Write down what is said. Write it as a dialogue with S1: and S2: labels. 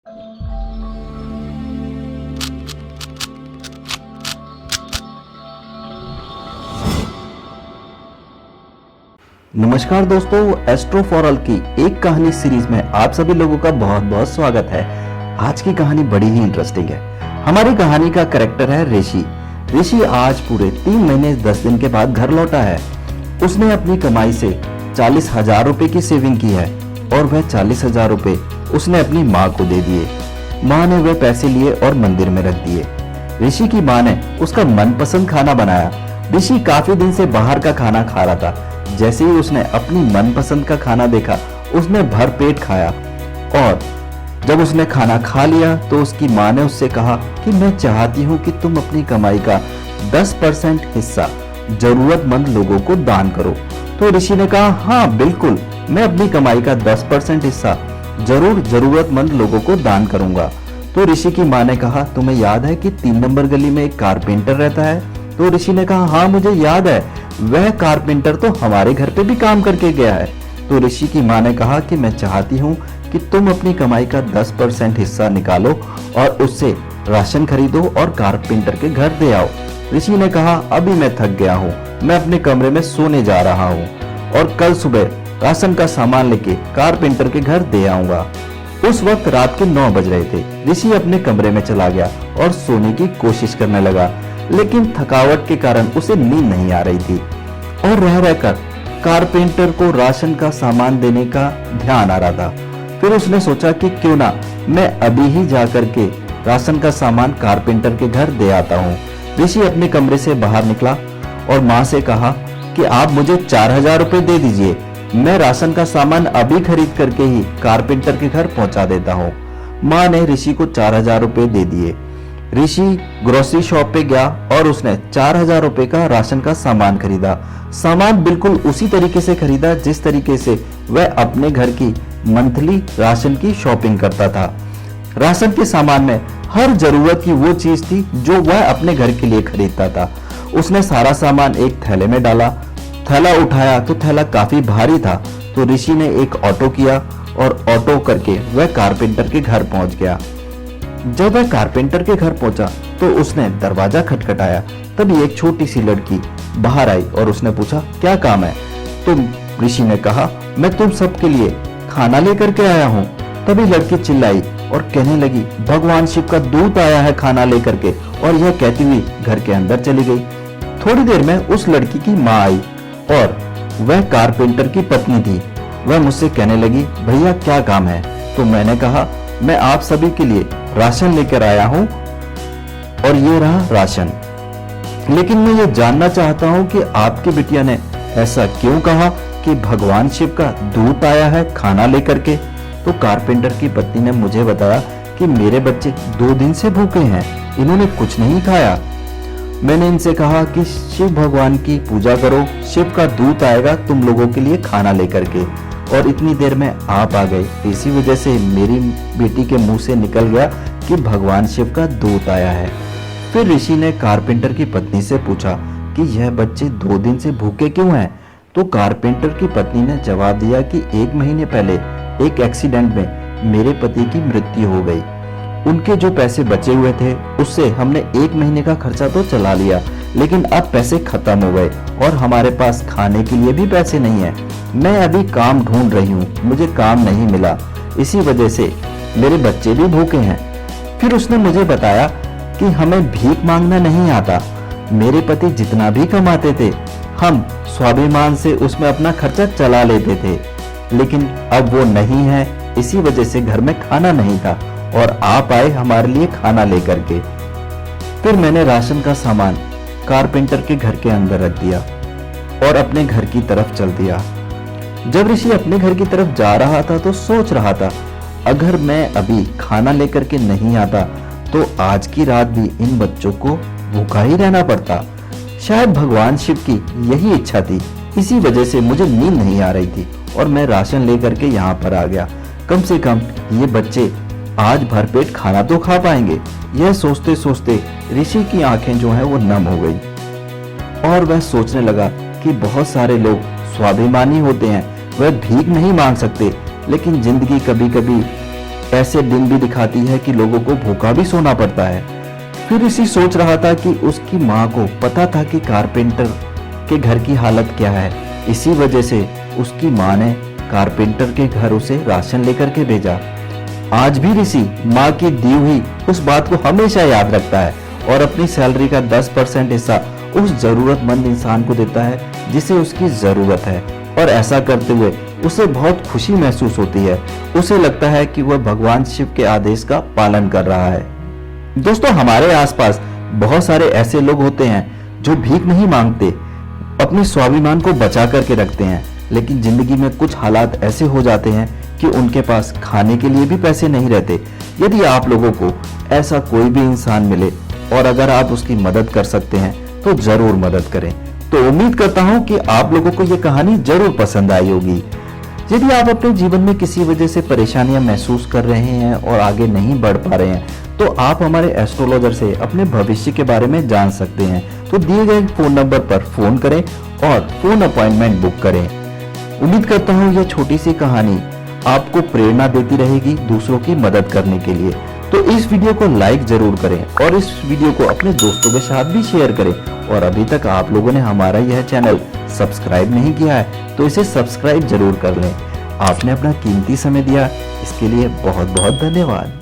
S1: नमस्कार दोस्तों, astro for all की एक कहानी सीरीज में आप सभी लोगों का बहुत बहुत स्वागत है। आज की कहानी बड़ी ही इंटरेस्टिंग है। हमारी कहानी का कैरेक्टर है ऋषि। ऋषि आज पूरे 3 महीने 10 दिन के बाद घर लौटा है। उसने अपनी कमाई से 40,000 रुपए की सेविंग की है और वह 40,000 रुपए उसने अपनी माँ को दे दिए। माँ ने वह पैसे लिए और मंदिर में रख दिए। ऋषि की माँ ने उसका मनपसंद खाना बनाया। ऋषि काफी दिन से बाहर का खाना खा रहा था। जैसे ही उसने अपनी मनपसंद का खाना देखा, उसने भर पेट खाया और जब उसने खाना खा लिया तो उसकी माँ ने उससे कहा कि मैं चाहती हूँ कि तुम अपनी कमाई का 10% हिस्सा जरूरतमंद लोगों को दान करो। तो ऋषि ने कहा, हाँ बिल्कुल, मैं अपनी कमाई का 10% हिस्सा जरूर जरूरतमंद लोगों को दान करूंगा। तो ऋषि की माँ ने कहा, तुम्हें याद है कि 3 नंबर गली में एक कारपेंटर रहता है? तो ऋषि ने कहा, हाँ मुझे याद है, वह कारपेंटर तो हमारे घर पे भी काम करके गया है। तो ऋषि की माँ ने कहा कि मैं चाहती हूँ कि तुम अपनी कमाई का 10% हिस्सा निकालो और उससे राशन खरीदो और कारपेंटर के घर दे आओ। ऋषि ने कहा, अभी मैं थक गया हूँ, मैं अपने कमरे में सोने जा रहा हूँ और कल सुबह राशन का सामान लेके कारपेंटर के घर दे आऊंगा। उस वक्त रात के 9 बज रहे थे। ऋषि अपने कमरे में चला गया और सोने की कोशिश करने लगा, लेकिन थकावट के कारण उसे नींद नहीं आ रही थी और रह रहकर कारपेंटर को राशन का सामान देने का ध्यान आ रहा था। फिर उसने सोचा कि क्यों ना मैं अभी ही जाकर के राशन का सामान कारपेंटर के घर दे आता हूँ। ऋषि अपने कमरे से बाहर निकला और माँ से कहा कि आप मुझे 4,000 रुपए दे दीजिए, मैं राशन का सामान अभी खरीद करके ही कारपेंटर के घर पहुंचा देता हूँ। माँ ने ऋषि को 4,000 रुपए दे दिए। ऋषि ग्रोसरी शॉप पे गया और उसने 4,000 रुपए का राशन का सामान खरीदा। सामान बिल्कुल उसी तरीके से खरीदा जिस तरीके से वह अपने घर की मंथली राशन की शॉपिंग करता था। राशन के सामान में हर जरूरत की वो चीज थी जो वह अपने घर के लिए खरीदता था। उसने सारा सामान एक थैले में डाला। थैला उठाया तो थैला काफी भारी था, तो ऋषि ने एक ऑटो किया और ऑटो करके वह कारपेंटर के घर पहुंच गया। जब वह कारपेंटर के घर पहुंचा तो उसने दरवाजा खटखटाया। तभी एक छोटी सी लड़की बाहर आई और उसने पूछा, क्या काम है? तो ऋषि ने कहा, मैं तुम सबके लिए खाना लेकर के आया हूँ। तभी लड़की चिल्लाई और कहने लगी, भगवान शिव का दूत आया है खाना लेकर के, और यह कहती हुई घर के अंदर चली गई। थोड़ी देर में उस लड़की की माँ आई और वह कारपेंटर की पत्नी थी। वह मुझसे कहने लगी, भैया क्या काम है? तो मैंने कहा, मैं आप सभी के लिए राशन लेकर आया हूं और ये रहा राशन, लेकिन मैं ये जानना चाहता हूं कि आपकी बिटिया ने ऐसा क्यों कहा कि भगवान शिव का दूत आया है खाना लेकर के। तो कारपेंटर की पत्नी ने मुझे बताया कि मेरे बच्चे 2 दिन से भूखे हैं, इन्होंने कुछ नहीं खाया। मैंने इनसे कहा कि शिव भगवान की पूजा करो, शिव का दूत आएगा तुम लोगों के लिए खाना लेकर के, और इतनी देर में आप आ गए। इसी वजह से मेरी बेटी के मुंह से निकल गया कि भगवान शिव का दूत आया है। फिर ऋषि ने कारपेंटर की पत्नी से पूछा कि यह बच्चे 2 दिन से भूखे क्यों हैं? तो कारपेंटर की पत्नी ने जवाब दिया कि 1 महीने पहले एक एक्सीडेंट में मेरे पति की मृत्यु हो गई। उनके जो पैसे बचे हुए थे उससे हमने 1 महीने का खर्चा तो चला लिया, लेकिन अब पैसे खत्म हो गए और हमारे पास खाने के लिए भी पैसे नहीं है। मैं अभी काम ढूंढ रही हूँ, मुझे काम नहीं मिला, इसी वजह से मेरे बच्चे भी भूखे हैं। फिर उसने मुझे बताया कि हमें भीख मांगना नहीं आता। मेरे पति जितना भी कमाते थे हम स्वाभिमान से उसमें अपना खर्चा चला लेते थे, लेकिन अब वो नहीं है, इसी वजह से घर में खाना नहीं था और आप आए हमारे लिए खाना लेकर के। फिर मैंने राशन का सामान कारपेंटर के घर के अंदर रख दिया और अपने घर की तरफ चल दिया। जब ऋषि अपने घर की तरफ जा रहा था तो सोच रहा था, अगर मैं अभी खाना लेकर के नहीं आता तो आज की रात भी इन बच्चों को भूखा ही रहना पड़ता। शायद भगवान शिव की यही इच्छा थी, इसी वजह से मुझे नींद नहीं आ रही थी और मैं राशन लेकर के यहाँ पर आ गया। कम से कम ये बच्चे आज भरपेट खाना तो खा पाएंगे। यह सोचते सोचते ऋषि की आंखें जो है वो नम हो गई और वह सोचने लगा कि बहुत सारे लोग स्वाभिमानी होते हैं, वह भीख नहीं मांग सकते, लेकिन जिंदगी कभी कभी ऐसे दिन भी दिखाती है कि लोगों को भूखा भी सोना पड़ता है। फिर ऋषि सोच रहा था कि उसकी माँ को पता था कि कारपेंटर के घर की हालत क्या है। इसी वजह से उसकी माँ ने कारपेंटर के घर उसे राशन लेकर के भेजा। आज भी ऋषि माँ की दी हुई उस बात को हमेशा याद रखता है और अपनी सैलरी का 10% हिस्सा उस जरूरतमंद इंसान को देता है जिसे उसकी जरूरत है। और ऐसा करते हुए उसे बहुत खुशी महसूस होती है। उसे लगता है कि वह भगवान शिव के आदेश का पालन कर रहा है। दोस्तों, हमारे आसपास बहुत सारे ऐसे लोग होते हैं जो भीख नहीं मांगते, अपने स्वाभिमान को बचा करके रखते हैं, लेकिन जिंदगी में कुछ हालात ऐसे हो जाते हैं कि उनके पास खाने के लिए भी पैसे नहीं रहते। यदि आप लोगों को ऐसा कोई भी इंसान मिले और अगर आप उसकी मदद कर सकते हैं तो जरूर मदद करें। तो उम्मीद करता हूं कि आप लोगों को यह कहानी जरूर पसंद आई होगी। यदि आप अपने जीवन में किसी वजह से परेशानियां महसूस कर रहे हैं और आगे नहीं बढ़ पा रहे हैं, तो आप हमारे एस्ट्रोलॉजर से अपने भविष्य के बारे में जान सकते हैं। तो दिए गए फोन नंबर पर फोन करें और फोन अपॉइंटमेंट बुक करें। उम्मीद करता हूँ यह छोटी सी कहानी आपको प्रेरणा देती रहेगी दूसरों की मदद करने के लिए। तो इस वीडियो को लाइक जरूर करें और इस वीडियो को अपने दोस्तों के साथ भी शेयर करें। और अभी तक आप लोगों ने हमारा यह चैनल सब्सक्राइब नहीं किया है तो इसे सब्सक्राइब जरूर कर लें। आपने अपना कीमती समय दिया, इसके लिए बहुत बहुत धन्यवाद।